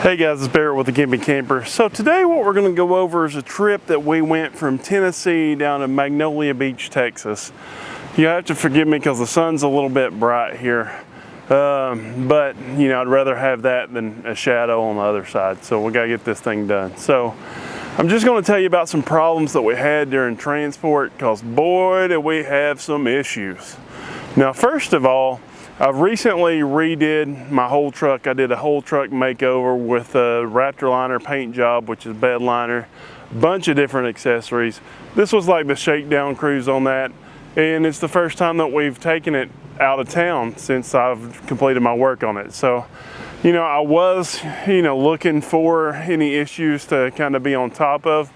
Hey guys, it's Barrett with the Gimme Camper. So today what we're going to go over is a trip that we went from Tennessee down to Magnolia Beach, Texas. You have to forgive me because the sun's a little bit bright here. But you know, I'd rather have that than a shadow on the other side. So we got to get this thing done. So I'm just going to tell you about some problems that we had during transport, because boy did we have some issues. Now first of all, I've recently redid my whole truck. I did a whole truck makeover with a Raptor liner paint job, which is bed liner, a bunch of different accessories. This was like the shakedown cruise on that, and it's the first time that we've taken it out of town since I've completed my work on it. So, you know, I was, looking for any issues to kind of be on top of,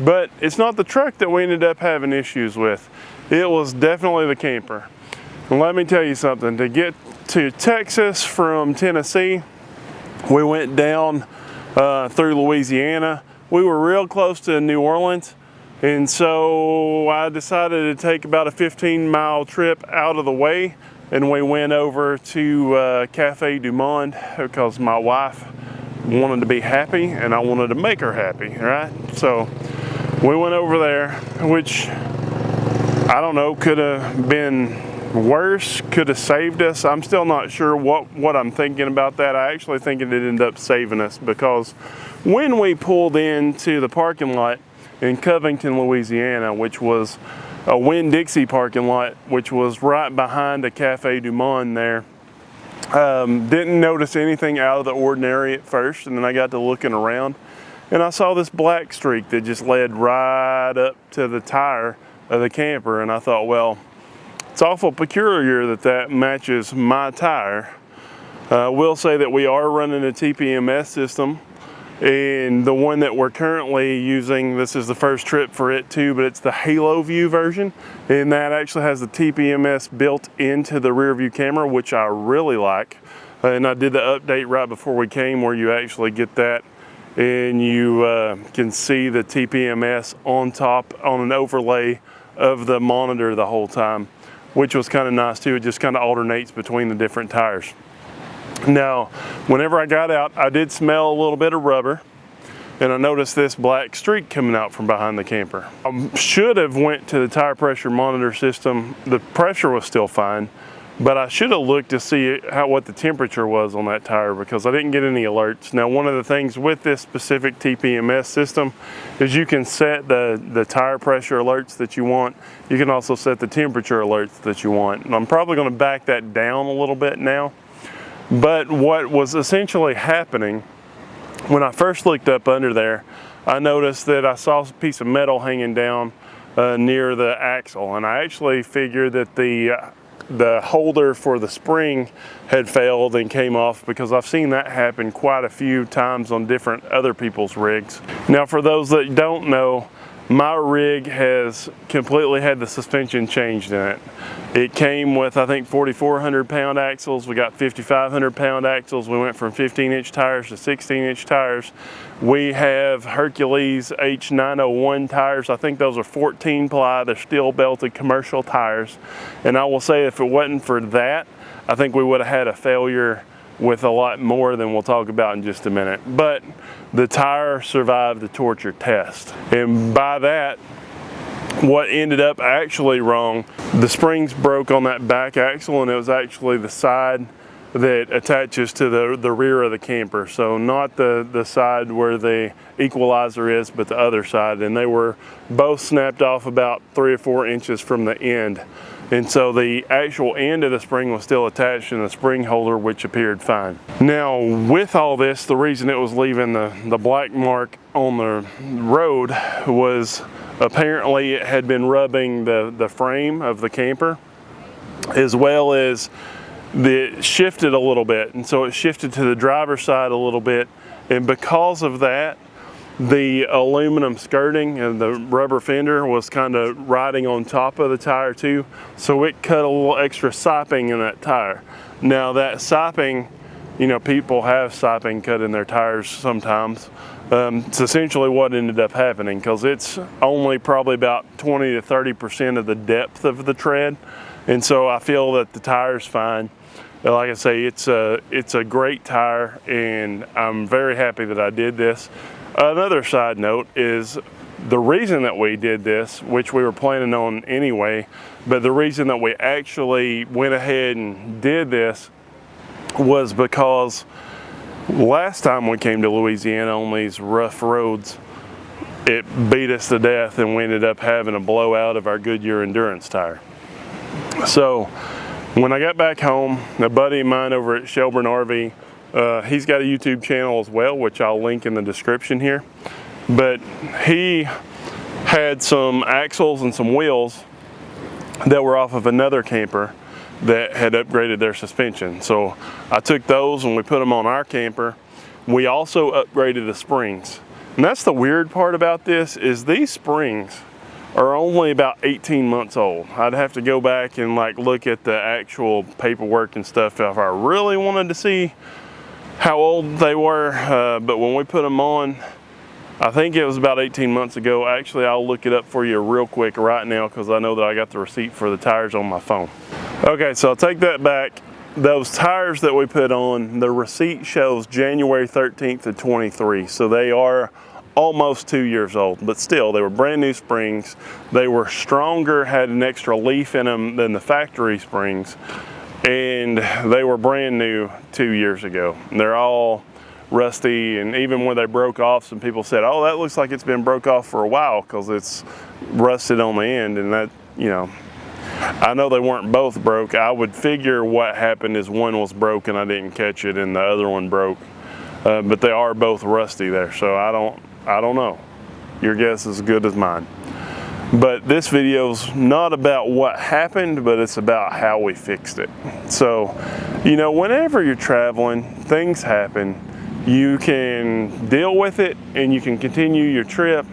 but it's not the truck that we ended up having issues with. It was definitely the camper. And let me tell you something, to get to Texas from Tennessee, we went down through Louisiana. We were real close to New Orleans, and so I decided to take about a 15-mile trip out of the way, and we went over to Cafe Du Monde because my wife wanted to be happy and I wanted to make her happy, right? So we went over there, which I don't know, could have been worse, could have saved us. I'm still not sure what I'm thinking about that. I actually think it ended up saving us, because when we pulled into the parking lot in Covington, Louisiana, which was a Winn-Dixie parking lot, which was right behind a Cafe Du Monde there, didn't notice anything out of the ordinary at first, and then I got to looking around and I saw this black streak that just led right up to the tire of the camper, and I thought, well, it's awful peculiar that that matches my tire. We'll say that we are running a TPMS system, and the one that we're currently using, this is the first trip for it too, but it's the Halo View version, and that actually has the TPMS built into the rear view camera, which I really like. And I did the update right before we came where you actually get that and you can see the TPMS on top on an overlay of the monitor the whole time, which was kind of nice too. It just kind of alternates between the different tires. Now, whenever I got out, I did smell a little bit of rubber, and I noticed this black streak coming out from behind the camper. I should have went to the tire pressure monitor system. The pressure was still fine, but I should have looked to see what the temperature was on that tire, because I didn't get any alerts. Now, one of the things with this specific TPMS system is you can set the tire pressure alerts that you want. You can also set the temperature alerts that you want. And I'm probably going to back that down a little bit now. But what was essentially happening, when I first looked up under there, I noticed that I saw a piece of metal hanging down near the axle, and I actually figured that the holder for the spring had failed and came off, because I've seen that happen quite a few times on different other people's rigs. Now, for those that don't know, my rig has completely had the suspension changed in it. It came with, I think, 4,400 pound axles. We got 5,500 pound axles. We went from 15-inch tires to 16-inch tires. We have Hercules H901 tires. I think those are 14 ply. They're steel belted commercial tires. And I will say, if it wasn't for that, I think we would have had a failure with a lot more than we'll talk about in just a minute. But the tire survived the torture test. And by that, what ended up actually wrong, the springs broke on that back axle, and it was actually the side that attaches to the rear of the camper. So not the side where the equalizer is, but the other side. And they were both snapped off about 3 or 4 inches from the end. And so the actual end of the spring was still attached in the spring holder, which appeared fine. Now, with all this, the reason it was leaving the black mark on the road was apparently it had been rubbing the frame of the camper, as well as it shifted a little bit. And so it shifted to the driver's side a little bit. And because of that, the aluminum skirting and the rubber fender was kind of riding on top of the tire too, so it cut a little extra sopping in that tire. Now that sopping, you know, people have sopping cut in their tires sometimes. It's essentially what ended up happening, because it's only probably about 20 to 30% of the depth of the tread, and so I feel that the tire's fine. Like I say, it's a great tire, and I'm very happy that I did this. Another side note is the reason that we did this, which we were planning on anyway, but the reason that we actually went ahead and did this was because last time we came to Louisiana on these rough roads, it beat us to death and we ended up having a blowout of our Goodyear Endurance tire. So when I got back home, a buddy of mine over at Shelburne RV, he's got a YouTube channel as well, which I'll link in the description here. But he had some axles and some wheels that were off of another camper that had upgraded their suspension. So I took those and we put them on our camper. We also upgraded the springs. And that's the weird part about this, is these springs are only about 18 months old. I'd have to go back and like look at the actual paperwork and stuff if I really wanted to see how old they were. But when we put them on, I think it was about 18 months ago. Actually, I'll look it up for you real quick right now because I know that I got the receipt for the tires on my phone. Okay, so I'll take that back. Those tires that we put on, the receipt shows January 13th of 23. So they are almost 2 years old, but still, they were brand new springs. They were stronger, had an extra leaf in them than the factory springs, and they were brand new 2 years ago. They're all rusty, and even when they broke off, some people said, oh, that looks like it's been broke off for a while because it's rusted on the end. And that, you know, I know they weren't both broke. I would figure what happened is one was broke and I didn't catch it and the other one broke, but they are both rusty there, so I don't know. Your guess is as good as mine. But this video's not about what happened, but it's about how we fixed it. So, you know, whenever you're traveling, things happen. You can deal with it and you can continue your trip,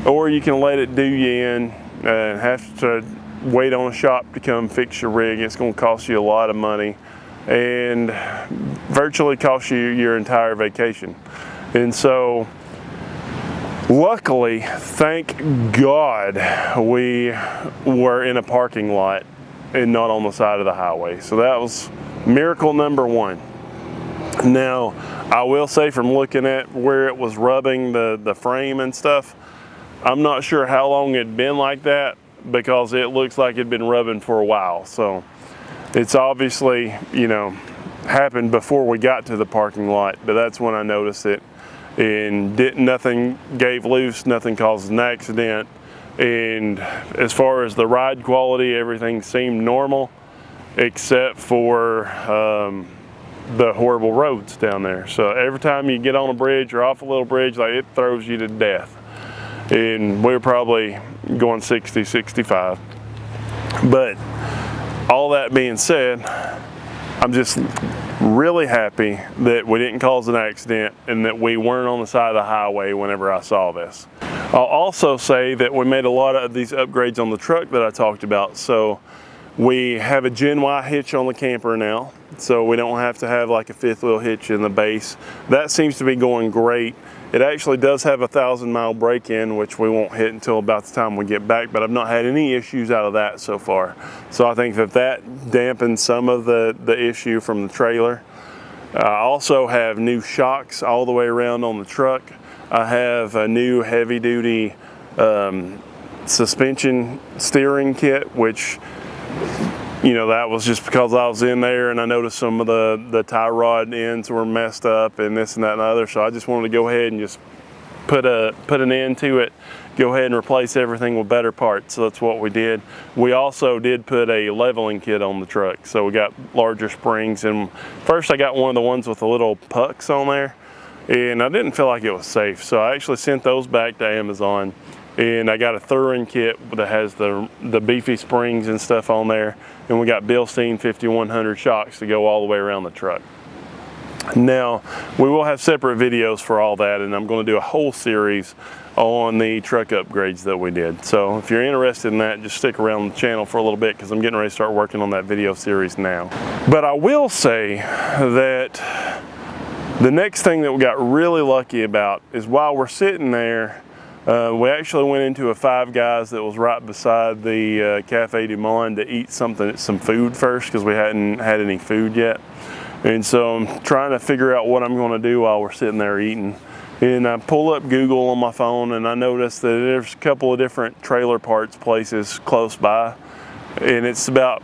or you can let it do you in and have to wait on a shop to come fix your rig. It's going to cost you a lot of money and virtually cost you your entire vacation. And so, luckily, thank God, we were in a parking lot and not on the side of the highway. So that was miracle number one. Now, I will say, from looking at where it was rubbing the frame and stuff, I'm not sure how long it'd been like that because it looks like it'd been rubbing for a while. So it's obviously, you know, happened before we got to the parking lot, but that's when I noticed it. And nothing gave loose, nothing caused an accident. And as far as the ride quality, everything seemed normal except for the horrible roads down there. So every time you get on a bridge or off a little bridge, like, it throws you to death. And we were probably going 60, 65. But all that being said, I'm just really happy that we didn't cause an accident and that we weren't on the side of the highway whenever I saw this. I'll also say that we made a lot of these upgrades on the truck that I talked about. So we have a Gen Y hitch on the camper now, so we don't have to have like a fifth wheel hitch in the base. That seems to be going great. It actually does have a 1,000-mile break-in, which we won't hit until about the time we get back, but I've not had any issues out of that so far. So I think that dampens some of the issue from the trailer. I also have new shocks all the way around on the truck. I have a new heavy-duty suspension steering kit, which, you know, that was just because I was in there and I noticed some of the tie rod ends were messed up and this and that and the other. So I just wanted to go ahead and just put an end to it, go ahead and replace everything with better parts. So that's what we did. We also did put a leveling kit on the truck. So we got larger springs, and first I got one of the ones with the little pucks on there, and I didn't feel like it was safe. So I actually sent those back to Amazon, and I got a Thurin kit that has the beefy springs and stuff on there. And we got Bilstein 5100 shocks to go all the way around the truck. Now, we will have separate videos for all that, and I'm going to do a whole series on the truck upgrades that we did. So if you're interested in that, just stick around the channel for a little bit because I'm getting ready to start working on that video series now. But I will say that the next thing that we got really lucky about is while we're sitting there We actually went into a Five Guys that was right beside the Cafe Du Monde to eat some food first, because we hadn't had any food yet. And so I'm trying to figure out what I'm going to do while we're sitting there eating. And I pull up Google on my phone, and I noticed that there's a couple of different trailer parts places close by. And it's about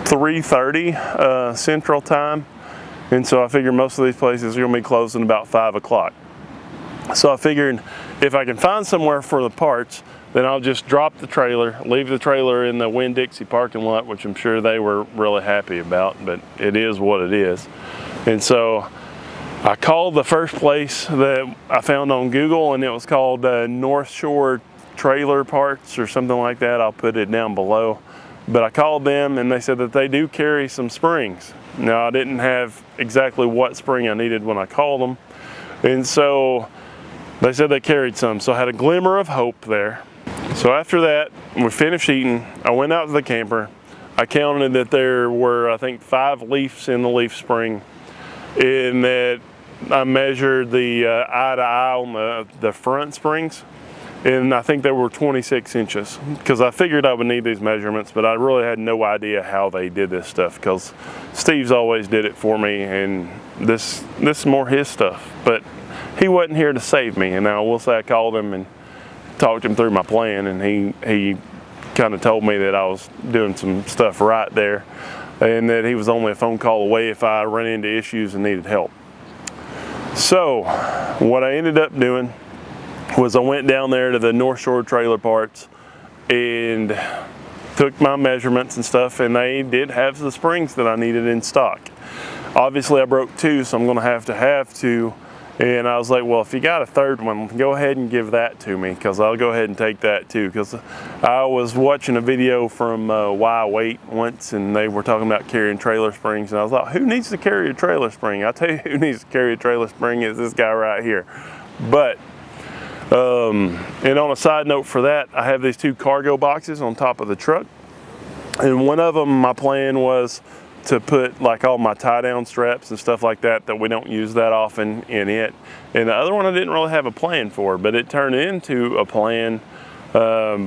3:30 Central Time. And so I figured most of these places are going to be closing about 5 o'clock. So I figured if I can find somewhere for the parts, then I'll just drop the trailer, leave the trailer in the Winn-Dixie parking lot, which I'm sure they were really happy about, but it is what it is. And so I called the first place that I found on Google, and it was called North Shore Trailer Parts or something like that. I'll put it down below. But I called them, and they said that they do carry some springs. Now, I didn't have exactly what spring I needed when I called them, and so they said they carried some, so I had a glimmer of hope there. So after that, we finished eating. I went out to the camper. I counted that there were, I think, 5 leaves in the leaf spring, and that I measured the eye to eye on the front springs, and I think they were 26 inches, because I figured I would need these measurements, but I really had no idea how they did this stuff, because Steve's always did it for me, and this is more his stuff. But he wasn't here to save me, and I will say I called him and talked him through my plan, and he kind of told me that I was doing some stuff right there, and that he was only a phone call away if I ran into issues and needed help. So what I ended up doing was I went down there to the North Shore Trailer Parts and took my measurements and stuff, and they did have the springs that I needed in stock. Obviously I broke 2, so I'm going to have 2. And I was like, well, if you got a third one, go ahead and give that to me, because I'll go ahead and take that too. Because I was watching a video from Why Wait once, and they were talking about carrying trailer springs, and I was like, who needs to carry a trailer spring? I'll tell you who needs to carry a trailer spring is this guy right here. But and on a side note for that, I have these 2 cargo boxes on top of the truck, and one of them, my plan was to put like all my tie down straps and stuff like that we don't use that often in it. And the other one I didn't really have a plan for, but it turned into a plan,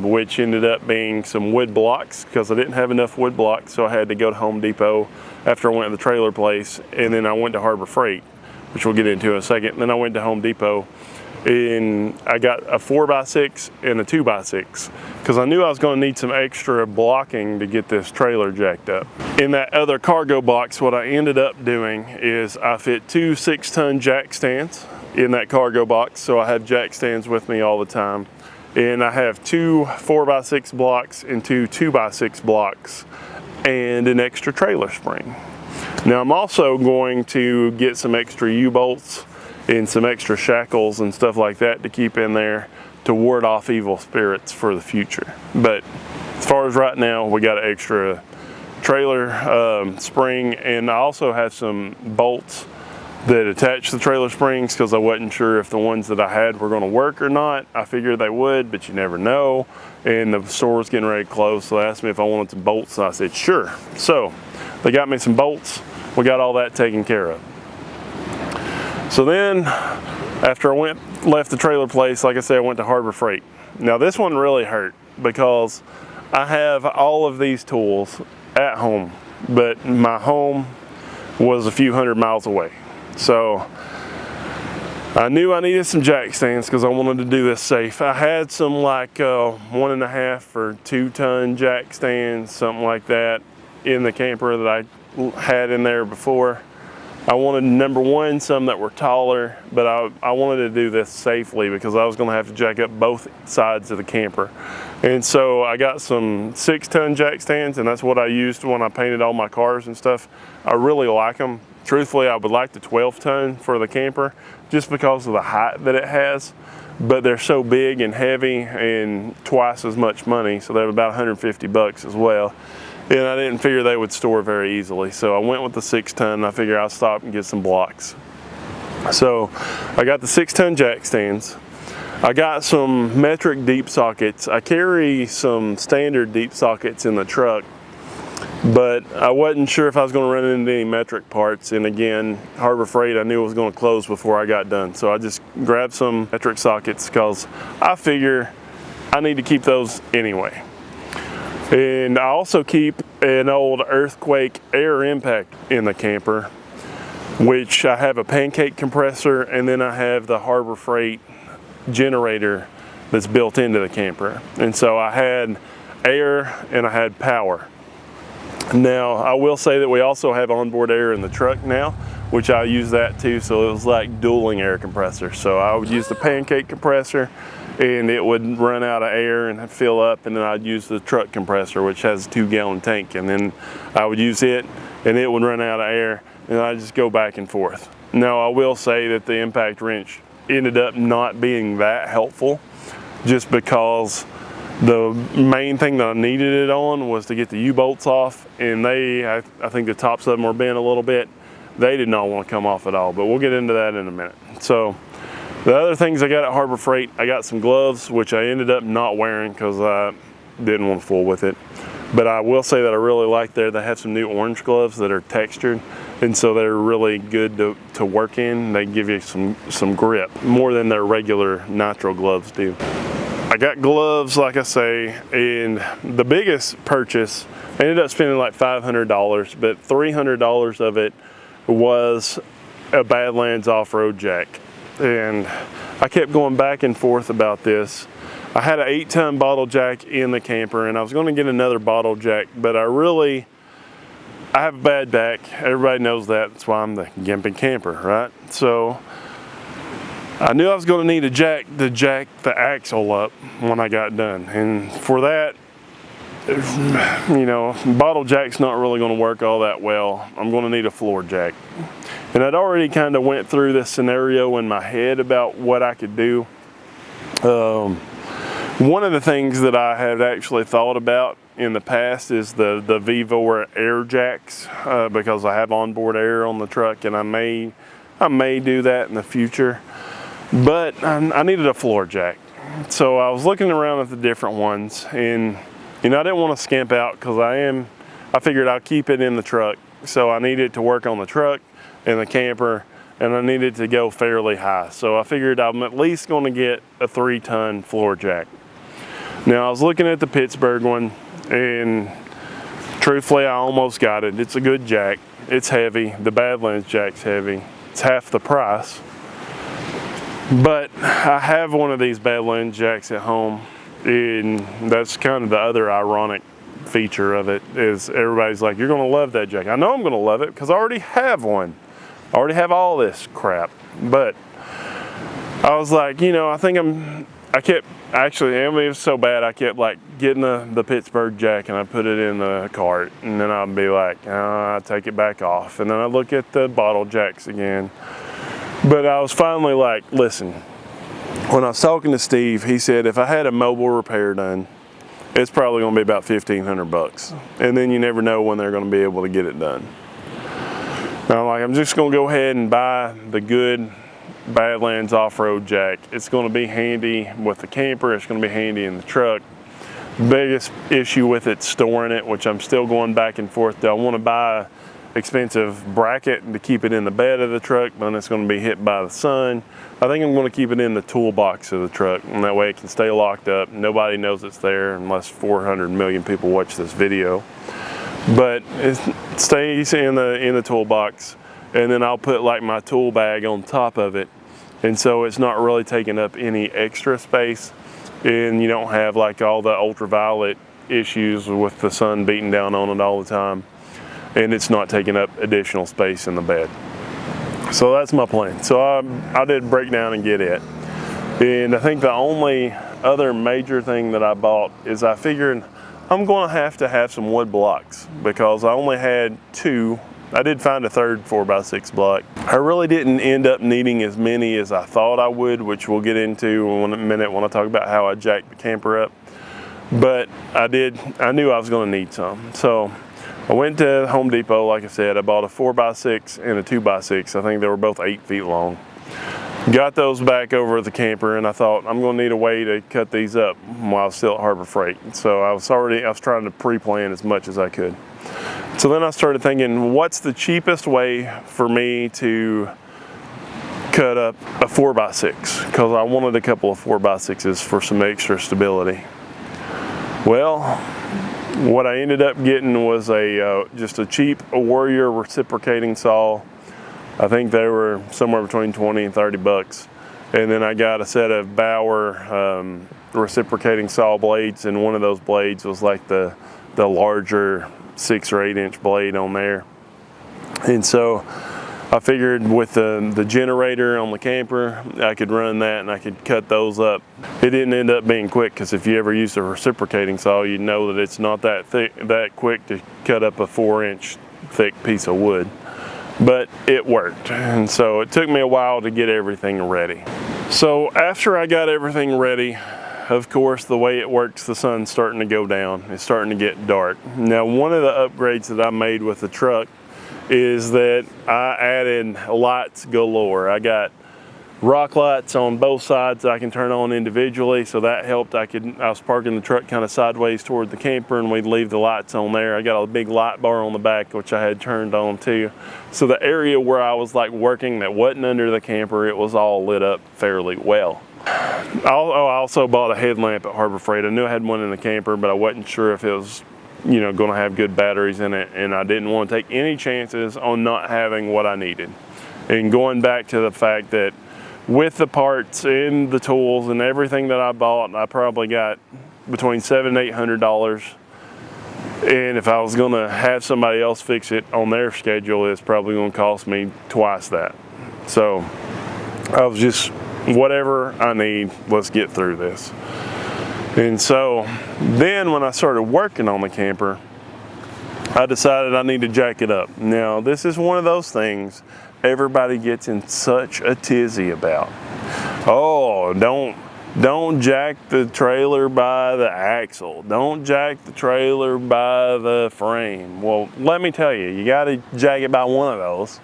which ended up being some wood blocks, because I didn't have enough wood blocks, so I had to go to Home Depot after I went to the trailer place, and then I went to Harbor Freight, which we'll get into in a second. Then I went to Home Depot, and I got a 4x6 and a 2x6, because I knew I was going to need some extra blocking to get this trailer jacked up. In that other cargo box, what I ended up doing is I fit 2 6-ton jack stands in that cargo box, so I have jack stands with me all the time. And I have 2 4x6 blocks and 2 2x6 blocks and an extra trailer spring. Now I'm also going to get some extra U-bolts and some extra shackles and stuff like that to keep in there to ward off evil spirits for the future. But as far as right now, we got an extra trailer spring, and I also have some bolts that attach the trailer springs, because I wasn't sure if the ones that I had were going to work or not. I figured they would, but you never know. And the store was getting ready to close, so they asked me if I wanted some bolts, and I said sure. So they got me some bolts. We got all that taken care of. So then, after I left the trailer place, like I said, I went to Harbor Freight. Now this one really hurt, because I have all of these tools at home, but my home was a few hundred miles away. So I knew I needed some jack stands, because I wanted to do this safe. I had some like 1.5 or 2 ton jack stands, something like that, in the camper that I had in there before. I wanted, number one, some that were taller, but I wanted to do this safely, because I was going to have to jack up both sides of the camper. And so I got some 6-ton jack stands, and that's what I used when I painted all my cars and stuff. I really like them. Truthfully, I would like the 12-ton for the camper, just because of the height that it has. But they're so big and heavy and twice as much money, so they're about 150 bucks as well. And I didn't figure they would store very easily. So I went with the 6-ton. I figured I'll stop and get some blocks. So I got the 6-ton jack stands. I got some metric deep sockets. I carry some standard deep sockets in the truck, but I wasn't sure if I was going to run into any metric parts. And again, Harbor Freight, I knew it was going to close before I got done. So I just grabbed some metric sockets because I figure I need to keep those anyway. And I also keep an old earthquake air impact in the camper, which I have a pancake compressor, and then I have the Harbor Freight generator that's built into the camper. And so I had air and I had power. Now, I will say that we also have onboard air in the truck now, which I use that too, so it was like dueling air compressor. So I would use the pancake compressor and it would run out of air and fill up, and then I'd use the truck compressor, which has a 2-gallon tank, and then I would use it and it would run out of air, and I'd just go back and forth. Now, I will say that the impact wrench ended up not being that helpful, just because the main thing that I needed it on was to get the U-bolts off, and I think the tops of them were bent a little bit. They did not want to come off at all, but we'll get into that in a minute. So the other things I got at Harbor Freight, I got some gloves, which I ended up not wearing because I didn't want to fool with it. But I will say that I really like they have some new orange gloves that are textured, and so they're really good to work in. They give you some grip, more than their regular nitro gloves do. I got gloves, like I say, and the biggest purchase, I ended up spending like $500, but $300 of it was a Badlands off-road jack. And I kept going back and forth about this. I had an 8-ton bottle jack in the camper, and I was going to get another bottle jack, but I have a bad back. Everybody knows that. That's why I'm the gimping camper, right? So I knew I was going to need a jack to jack the axle up when I got done. And for that, you know, bottle jack's not really going to work all that well. I'm going to need a floor jack. And I'd already kind of went through this scenario in my head about what I could do. One of the things that I had actually thought about in the past is the Vivor air jacks, because I have onboard air on the truck, and I may do that in the future. But I needed a floor jack. So I was looking around at the different ones, and you know, I didn't want to skimp out because I figured I'll keep it in the truck. So I needed to work on the truck and the camper, and I needed to go fairly high. So I figured I'm at least going to get a 3-ton floor jack. Now, I was looking at the Pittsburgh one, and truthfully, I almost got it. It's a good jack. It's heavy. The Badlands jack's heavy. It's half the price. But I have one of these Badlands jacks at home, and that's kind of the other ironic feature of it, is everybody's like, you're going to love that jack. I know I'm going to love it because I already have one. I already have all this crap. But I was like, you know, it was so bad, I kept like getting the Pittsburgh jack, and I put it in the cart, and then I'd be like, oh, I'd take it back off, and then I'd look at the bottle jacks again. But I was finally like, listen, when I was talking to Steve, he said if I had a mobile repair done, it's probably going to be about $1,500, and then you never know when they're going to be able to get it done. Now, I'm just going to go ahead and buy the good Badlands off-road jack. It's going to be handy with the camper. It's going to be handy in the truck. Biggest issue with it, storing it, which I'm still going back and forth. I want to buy an expensive bracket to keep it in the bed of the truck, but it's going to be hit by the sun. I think I'm going to keep it in the toolbox of the truck, and that way it can stay locked up. Nobody knows it's there unless 400 million people watch this video. But it stays in the toolbox, and then I'll put like my tool bag on top of it, and so it's not really taking up any extra space, and you don't have like all the ultraviolet issues with the sun beating down on it all the time, and it's not taking up additional space in the bed. So that's my plan. So I did break down and get it, and I think the only other major thing that I bought is I figured I'm going to have some wood blocks, because I only had 2. I did find a third 4x6 block. I really didn't end up needing as many as I thought I would, which we'll get into in a minute when I talk about how I jacked the camper up. But I knew I was going to need some. So I went to Home Depot, like I said. I bought a 4x6 and a 2x6. I think they were both 8 feet long. Got those back over at the camper, and I thought I'm going to need a way to cut these up while I was still at Harbor Freight. So I was trying to pre-plan as much as I could. So then I started thinking, what's the cheapest way for me to cut up a 4x6? Because I wanted a couple of 4x6s for some extra stability. Well, what I ended up getting was just a cheap Warrior reciprocating saw. I think they were somewhere between 20 and 30 bucks. And then I got a set of Bauer reciprocating saw blades, and one of those blades was like the larger 6 or 8 inch blade on there. And so I figured with the generator on the camper, I could run that and I could cut those up. It didn't end up being quick, because if you ever used a reciprocating saw, you know that it's not that quick to cut up a 4-inch thick piece of wood. But it worked, and so it took me a while to get everything ready. So after I got everything ready, of course, the way it works, the sun's starting to go down. It's starting to get dark. Now, one of the upgrades that I made with the truck is that I added lights galore. I got rock lights on both sides that I can turn on individually, so that helped. I was parking the truck kind of sideways toward the camper, and we'd leave the lights on there. I got a big light bar on the back, which I had turned on too. So the area where I was like working that wasn't under the camper, it was all lit up fairly well. I also bought a headlamp at Harbor Freight. I knew I had one in the camper, but I wasn't sure if it was, you know, going to have good batteries in it, and I didn't want to take any chances on not having what I needed. And going back to the fact that with the parts and the tools and everything that I bought, I probably got between $700 and $800. And if I was going to have somebody else fix it on their schedule, it's probably going to cost me twice that. So I was just, whatever I need, let's get through this. And so then when I started working on the camper, I decided I need to jack it up. Now, this is one of those things everybody gets in such a tizzy about. Oh, don't jack the trailer by the axle. Don't jack the trailer by the frame. Well, let me tell you, you got to jack it by one of those.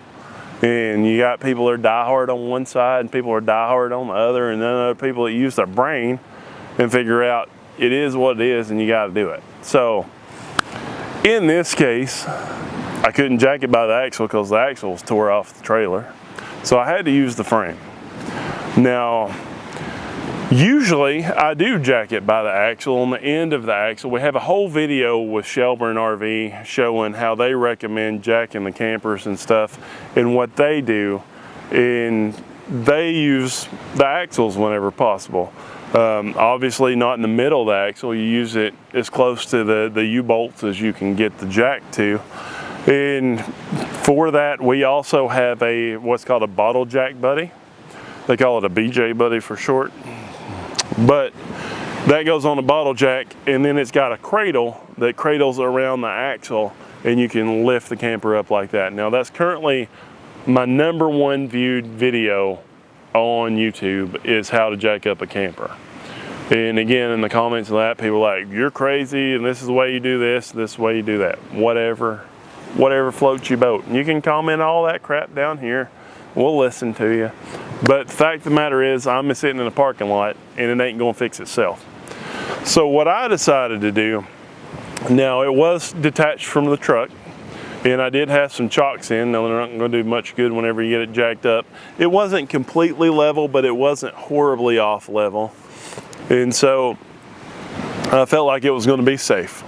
And you got people that are diehard on one side and people are diehard on the other, and then other people that use their brain and figure out it is what it is and you got to do it. So in this case, I couldn't jack it by the axle because the axle was tore off the trailer. So I had to use the frame. Now, usually I do jack it by the axle, on the end of the axle. We have a whole video with Shelburne RV showing how they recommend jacking the campers and stuff and what they do. And they use the axles whenever possible. Obviously not in the middle of the axle. You use it as close to the U-bolts as you can get the jack to. And for that, we also have what's called a bottle jack buddy. They call it a BJ buddy for short. But that goes on a bottle jack, and then it's got a cradle that cradles around the axle, and you can lift the camper up like that. Now, that's currently my #1 viewed video on YouTube, is how to jack up a camper. And again, in the comments of that, people are like, you're crazy, and this is the way you do this is the way you do that. Whatever floats your boat. And you can comment all that crap down here. We'll listen to you. But the fact of the matter is, I'm sitting in a parking lot and it ain't gonna fix itself. So what I decided to do, now it was detached from the truck, and I did have some chocks in. Now they're not gonna do much good whenever you get it jacked up. It wasn't completely level, but it wasn't horribly off level. And so I felt like it was gonna be safe.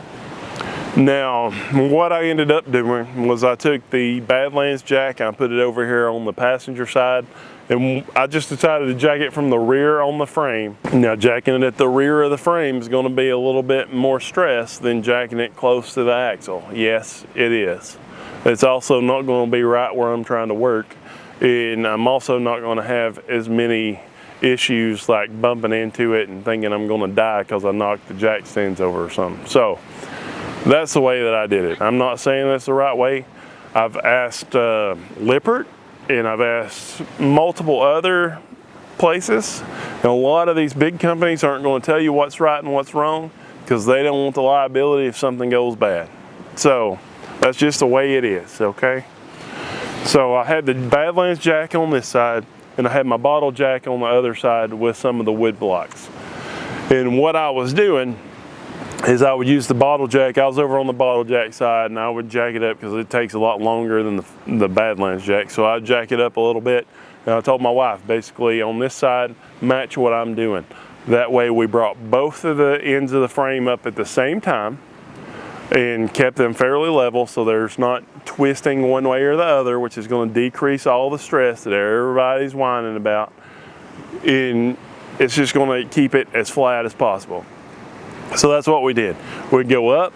Now, what I ended up doing was I took the Badlands jack and I put it over here on the passenger side, and I just decided to jack it from the rear on the frame. Now, jacking it at the rear of the frame is going to be a little bit more stress than jacking it close to the axle. Yes, it is. It's also not going to be right where I'm trying to work, and I'm also not going to have as many issues like bumping into it and thinking I'm going to die because I knocked the jack stands over or something. So that's the way that I did it. I'm not saying that's the right way. I've asked Lippert, and I've asked multiple other places. And a lot of these big companies aren't going to tell you what's right and what's wrong because they don't want the liability if something goes bad. So that's just the way it is, okay? So I had the Badlands jack on this side, and I had my bottle jack on the other side with some of the wood blocks. And what I was doing is I would use the bottle jack. I was over on the bottle jack side, and I would jack it up because it takes a lot longer than the Badlands jack. So I'd jack it up a little bit. And I told my wife, basically on this side, match what I'm doing. That way we brought both of the ends of the frame up at the same time and kept them fairly level so there's not twisting one way or the other, which is going to decrease all the stress that everybody's whining about. And it's just going to keep it as flat as possible. So that's what we did. We'd go up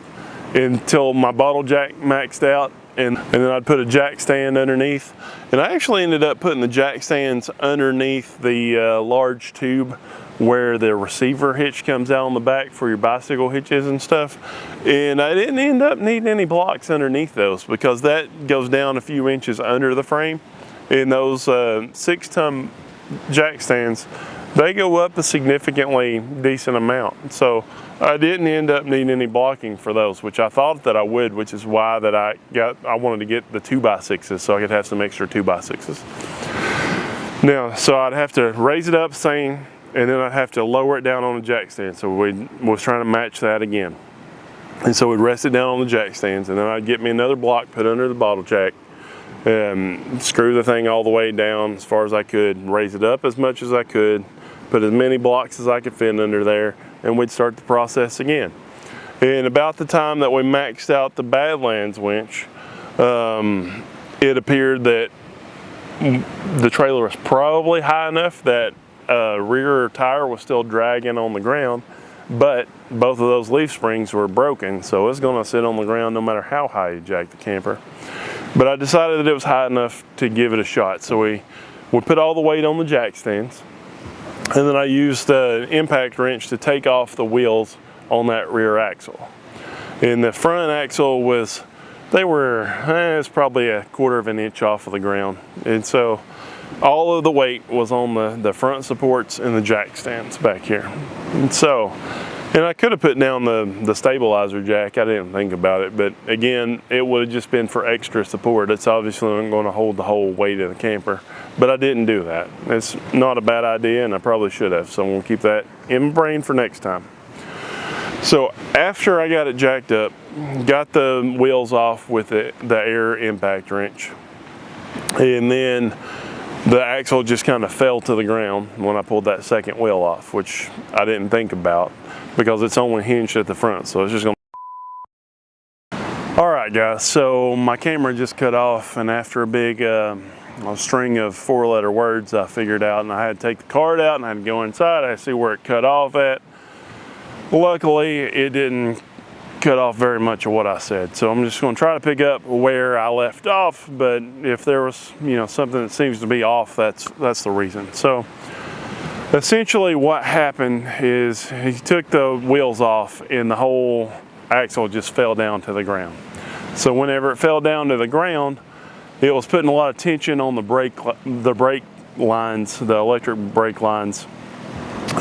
until my bottle jack maxed out, and then I'd put a jack stand underneath. And I actually ended up putting the jack stands underneath the large tube where the receiver hitch comes out on the back for your bicycle hitches and stuff. And I didn't end up needing any blocks underneath those because that goes down a few inches under the frame. And those 6-ton jack stands, they go up a significantly decent amount. So I didn't end up needing any blocking for those, which I thought that I would, which is why that I wanted to get the 2x6s so I could have some extra 2x6s. Now, so I'd have to raise it up same, and then I'd have to lower it down on the jack stand. So we was trying to match that again. And so we'd rest it down on the jack stands, and then I'd get me another block, put under the bottle jack, screw the thing all the way down as far as I could, raise it up as much as I could, put as many blocks as I could fit under there, and we'd start the process again. And about the time that we maxed out the Badlands winch, it appeared that the trailer was probably high enough that rear tire was still dragging on the ground, but both of those leaf springs were broken, so it's going to sit on the ground no matter how high you jack the camper. But I decided that it was high enough to give it a shot, so we put all the weight on the jack stands. And then I used the impact wrench to take off the wheels on that rear axle. And the front axle it's probably 1/4 of an inch off of the ground. And so all of the weight was on the front supports and the jack stands back here. And I could have put down the stabilizer jack. I didn't think about it, but again, it would have just been for extra support. It's obviously not going to hold the whole weight of the camper, but I didn't do that. It's not a bad idea, and I probably should have, so I'm going to keep that in my brain for next time. So after I got it jacked up, got the wheels off with the air impact wrench, and then the axle just kind of fell to the ground when I pulled that second wheel off, which I didn't think about because it's only hinged at the front, so it's just going to... All right, guys, so my camera just cut off, and after a big a string of 4-letter words I figured out, and I had to take the card out and I had to go inside. I had to see where it cut off at. Luckily, it didn't cut off very much of what I said, so I'm just going to try to pick up where I left off, but if there was something that seems to be off, that's the reason. So essentially what happened is he took the wheels off and the whole axle just fell down to the ground. So whenever it fell down to the ground, it was putting a lot of tension on the brake lines, the electric brake lines.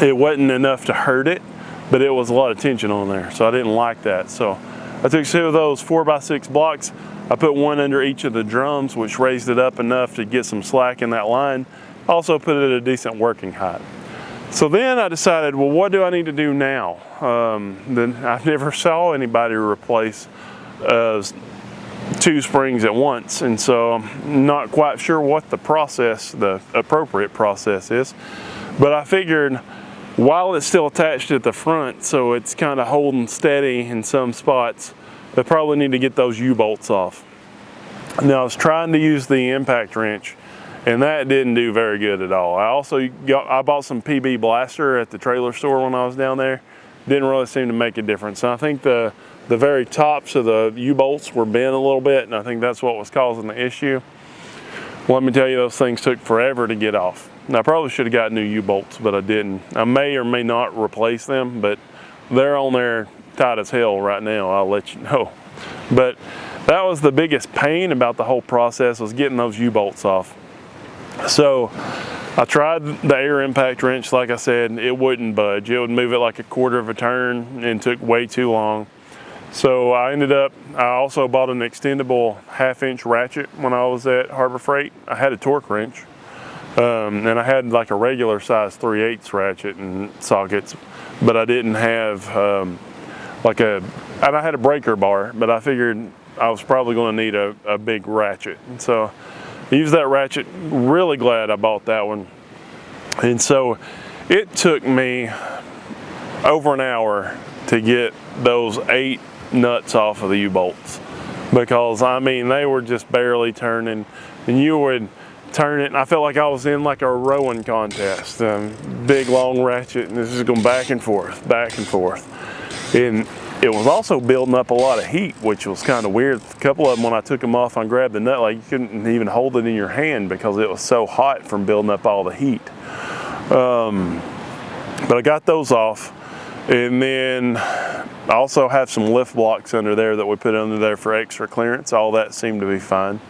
It wasn't enough to hurt it, but it was a lot of tension on there, so I didn't like that. So I took 2 of those 4x6 blocks. I put one under each of the drums, which raised it up enough to get some slack in that line. Also put it at a decent working height. So then I decided, well, what do I need to do now? Then I never saw anybody replace 2 springs at once, and so I'm not quite sure what the appropriate process is. But I figured, while it's still attached at the front, so it's kind of holding steady in some spots, I probably need to get those U-bolts off. Now I was trying to use the impact wrench, and that didn't do very good at all. I bought some PB Blaster at the trailer store when I was down there. Didn't really seem to make a difference. And I think the very tops of the U-bolts were bent a little bit, and I think that's what was causing the issue. Well, let me tell you, those things took forever to get off. Now, I probably should have got new U-bolts, but I didn't. I may or may not replace them, but they're on there tight as hell right now, I'll let you know. But that was the biggest pain about the whole process, was getting those U-bolts off. So I tried the air impact wrench, like I said, it wouldn't budge. It would move it like 1/4 of a turn and took way too long. So I also bought an extendable 1/2-inch ratchet when I was at Harbor Freight. I had a torque wrench, and I had like a regular size 3/8 ratchet and sockets, but I didn't have and I had a breaker bar, but I figured I was probably going to need a big ratchet. And so I used that ratchet. Really glad I bought that one. And so it took me over an hour to get those 8 nuts off of the U-bolts, because I mean, they were just barely turning, and you would turn it and I felt like I was in like a rowing contest. Big long ratchet, and this is going back and forth, and it was also building up a lot of heat, which was kind of weird. A couple of them, when I took them off and grabbed the nut, like you couldn't even hold it in your hand because it was so hot from building up all the heat. But I got those off, and then I also have some lift blocks under there that we put under there for extra clearance. All that seemed to be fine.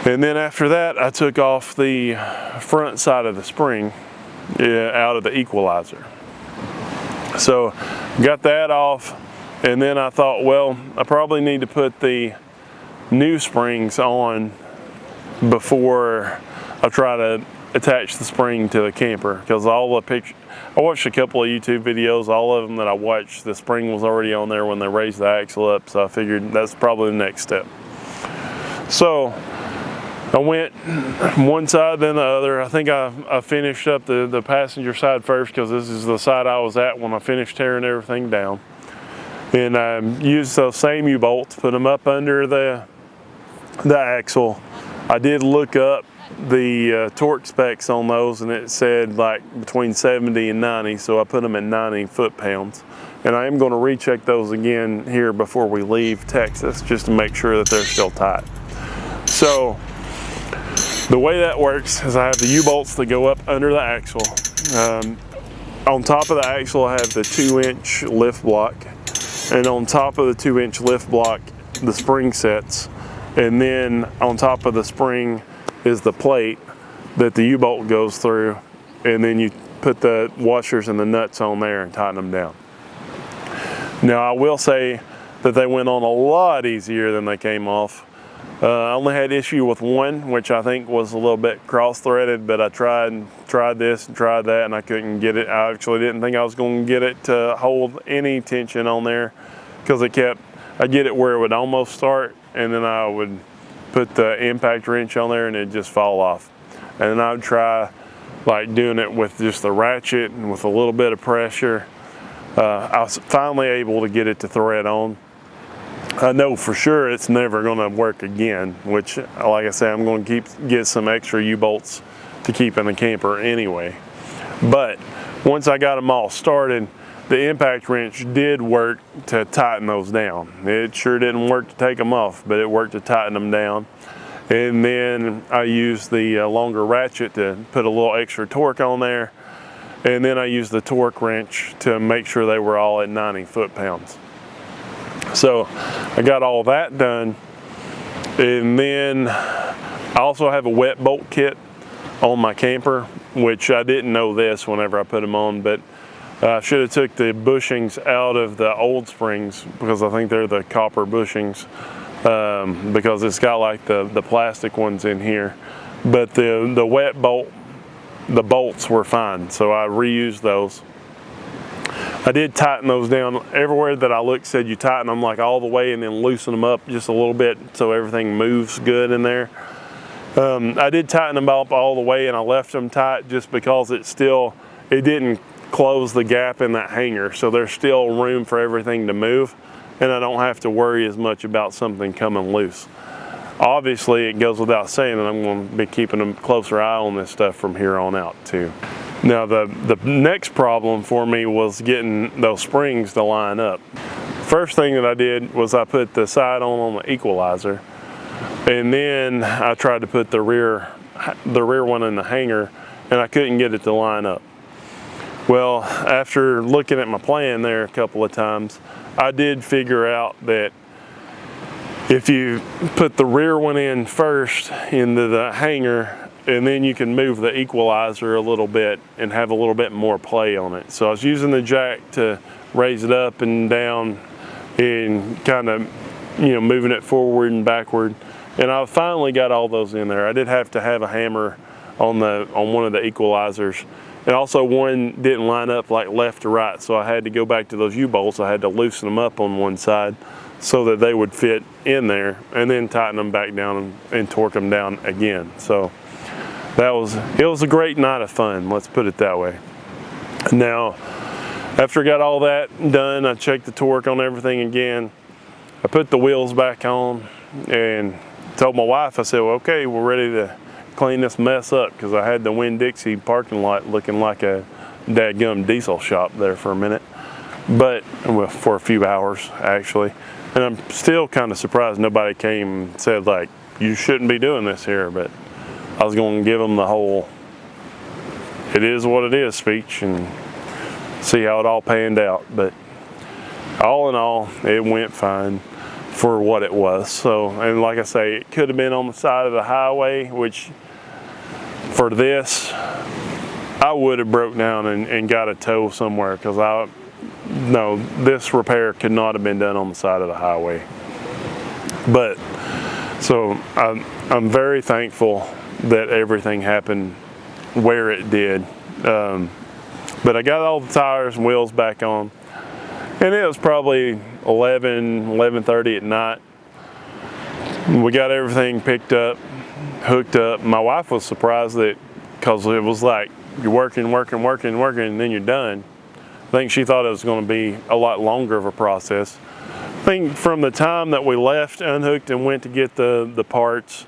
And then after that, I took off the front side of the spring out of the equalizer. So got that off, and then I thought, well, I probably need to put the new springs on before I try to attach the spring to the camper, because all the pictures, I watched a couple of YouTube videos, all of them that I watched, the spring was already on there when they raised the axle up, so I figured that's probably the next step. So I went one side then the other. I think I finished up the passenger side first, because this is the side I was at when I finished tearing everything down. And I used those same U-bolts, put them up under the axle. I did look up the torque specs on those, and it said like between 70 and 90, so I put them at 90 foot-pounds. And I am going to recheck those again here before we leave Texas, just to make sure that they're still tight. So the way that works is I have the U-bolts that go up under the axle. On top of the axle, I have the 2-inch lift block, and on top of the 2-inch lift block, the spring sets, and then on top of the spring is the plate that the U-bolt goes through, and then you put the washers and the nuts on there and tighten them down. Now I will say that they went on a lot easier than they came off. I only had issue with one, which I think was a little bit cross-threaded, but I tried this and tried that, and I couldn't get it. I actually didn't think I was going to get it to hold any tension on there, because I'd get it where it would almost start, and then I would put the impact wrench on there and it'd just fall off. And then I would try like doing it with just the ratchet and with a little bit of pressure. I was finally able to get it to thread on. I know for sure it's never going to work again, which, like I said, I'm going to get some extra U-bolts to keep in the camper anyway. But once I got them all started, the impact wrench did work to tighten those down. It sure didn't work to take them off, but it worked to tighten them down. And then I used the longer ratchet to put a little extra torque on there. And then I used the torque wrench to make sure they were all at 90 foot-pounds. So I got all that done. And then I also have a wet bolt kit on my camper, which I didn't know this whenever I put them on, but I should have took the bushings out of the old springs, because I think they're the copper bushings, because it's got like the plastic ones in here. But the wet bolt, the bolts were fine, so I reused those. I did tighten those down. Everywhere that I looked said you tighten them like all the way and then loosen them up just a little bit so everything moves good in there. I did tighten them up all the way, and I left them tight just because it didn't close the gap in that hanger, so there's still room for everything to move, and I don't have to worry as much about something coming loose. Obviously, it goes without saying that I'm going to be keeping a closer eye on this stuff from here on out too. Now the next problem for me was getting those springs to line up. First thing that I did was I put the side on the equalizer, and then I tried to put the rear one in the hanger, and I couldn't get it to line up. Well, after looking at my plan there a couple of times, I did figure out that if you put the rear one in first into the hanger, and then you can move the equalizer a little bit and have a little bit more play on it. So I was using the jack to raise it up and down and kind of, moving it forward and backward. And I finally got all those in there. I did have to have a hammer on one of the equalizers. And also one didn't line up like left to right, so I had to go back to those U-bolts. I had to loosen them up on one side so that they would fit in there, and then tighten them back down and torque them down again. So it was a great night of fun, let's put it that way. Now, after I got all that done, I checked the torque on everything again. I put the wheels back on and told my wife, I said, well, okay, we're ready to clean this mess up, because I had the Winn-Dixie parking lot looking like a dadgum diesel shop there for a minute, but well, for a few hours actually. And I'm still kind of surprised nobody came and said, like, you shouldn't be doing this here, but I was going to give them the whole it is what it is speech and see how it all panned out. But all in all, it went fine for what it was. So, and like I say, it could have been on the side of the highway, which for this, I would have broke down and got a tow somewhere, because no, this repair could not have been done on the side of the highway. But, so I'm very thankful that everything happened where it did. But I got all the tires and wheels back on, and it was probably 11:30 at night. We got everything picked up, hooked up. My wife was surprised that, because it was like you're working, and then you're done. I think she thought it was going to be a lot longer of a process. I think from the time that we left, unhooked, and went to get the parts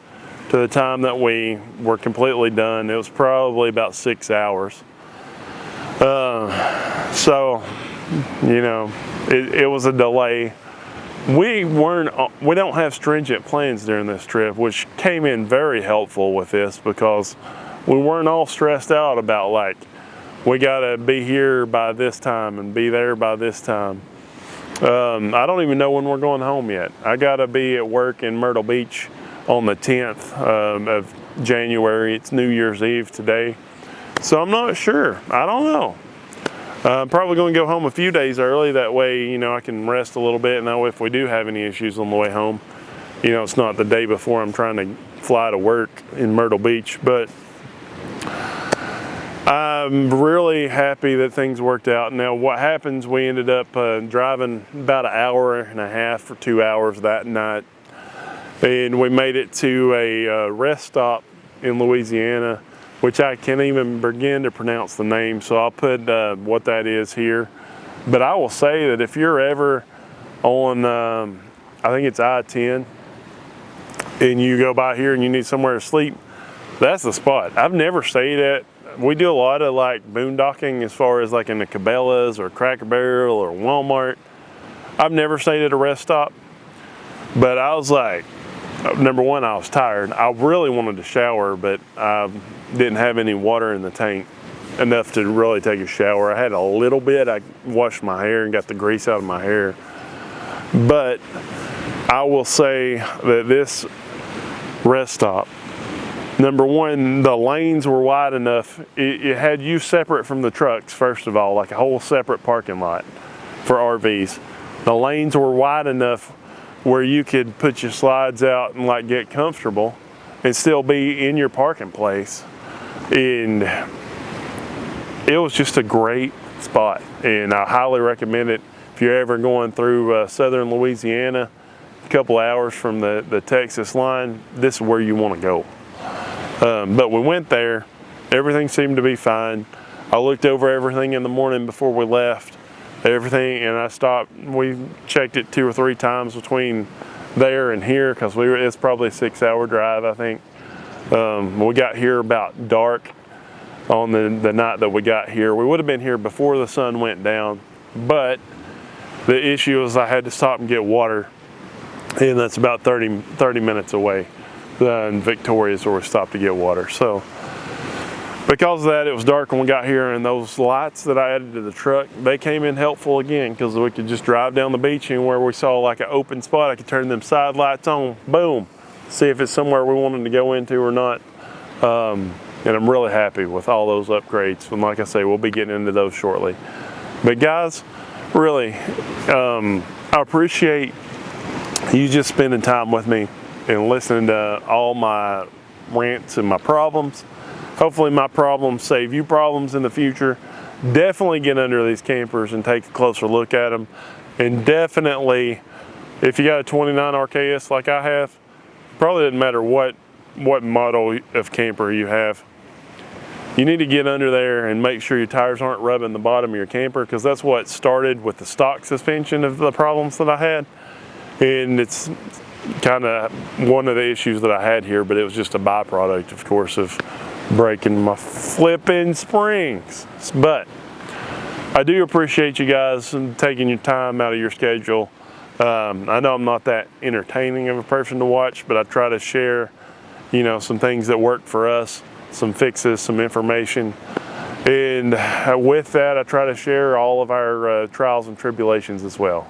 to the time that we were completely done, it was probably about 6 hours. So, you know, it was a delay. We don't have stringent plans during this trip, which came in very helpful with this, because we weren't all stressed out about, like, we gotta be here by this time and be there by this time. I don't even know when we're going home yet. I gotta be at work in Myrtle Beach on the 10th of January. It's New Year's Eve today. So I'm not sure. I don't know. I'm probably going to go home a few days early. That way, you know, I can rest a little bit, and know if we do have any issues on the way home, you know, it's not the day before I'm trying to fly to work in Myrtle Beach. But I'm really happy that things worked out. Now, what happens, we ended up driving about an hour and a half or 2 hours that night, and we made it to a rest stop in Louisiana, which I can't even begin to pronounce the name, so I'll put what that is here. But I will say that if you're ever on, I think it's I-10, and you go by here and you need somewhere to sleep, that's the spot. I've never stayed at, we do a lot of like boondocking as far as like in the Cabela's or Cracker Barrel or Walmart. I've never stayed at a rest stop, but I was like, number one, I was tired. I really wanted to shower, but I didn't have any water in the tank enough to really take a shower. I had a little bit. I washed my hair and got the grease out of my hair. But I will say that this rest stop, number one, the lanes were wide enough. It had you separate from the trucks, first of all, like a whole separate parking lot for RVs. The lanes were wide enough where you could put your slides out and like get comfortable and still be in your parking place. And it was just a great spot, and I highly recommend it if you're ever going through southern Louisiana, a couple hours from the Texas line. This is where you want to go. But we went there, everything seemed to be fine. I looked over everything in the morning before we left, everything, and I stopped. We checked it 2 or 3 times between there and here, because it's probably a 6-hour drive, I think. We got here about dark on the night that we got here. We would have been here before the sun went down, but the issue is I had to stop and get water, and that's about 30 minutes away. In Victoria's where we stopped to get water. So because of that, it was dark when we got here, and those lights that I added to the truck, they came in helpful again, because we could just drive down the beach, and where we saw like an open spot, I could turn them side lights on, boom, see if it's somewhere we wanted to go into or not. And I'm really happy with all those upgrades. And like I say, we'll be getting into those shortly. But guys, really, I appreciate you just spending time with me and listening to all my rants and my problems. hopefully my problems save you problems in the future. Definitely get under these campers and take a closer look at them. And definitely, if you got a 29 RKS like I have, probably doesn't matter what model of camper you have. You need to get under there and make sure your tires aren't rubbing the bottom of your camper, because that's what started with the stock suspension of the problems that I had. And it's kind of one of the issues that I had here, but it was just a byproduct, of course, of breaking my flipping springs. But I do appreciate you guys taking your time out of your schedule. I know I'm not that entertaining of a person to watch, but I try to share, you know, some things that work for us, some fixes, some information. And with that, I try to share all of our trials and tribulations as well.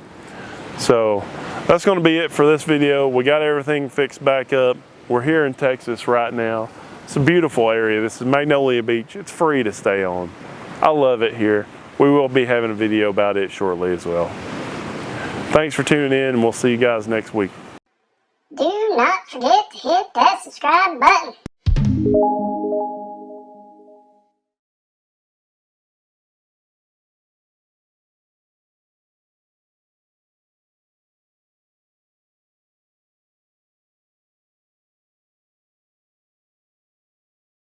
So that's going to be it for this video. We got everything fixed back up. We're here in Texas right now. It's a beautiful area. This is Magnolia Beach. It's free to stay on. I love it here. We will be having a video about it shortly as well. Thanks for tuning in, and we'll see you guys next week. Do not forget to hit that subscribe button.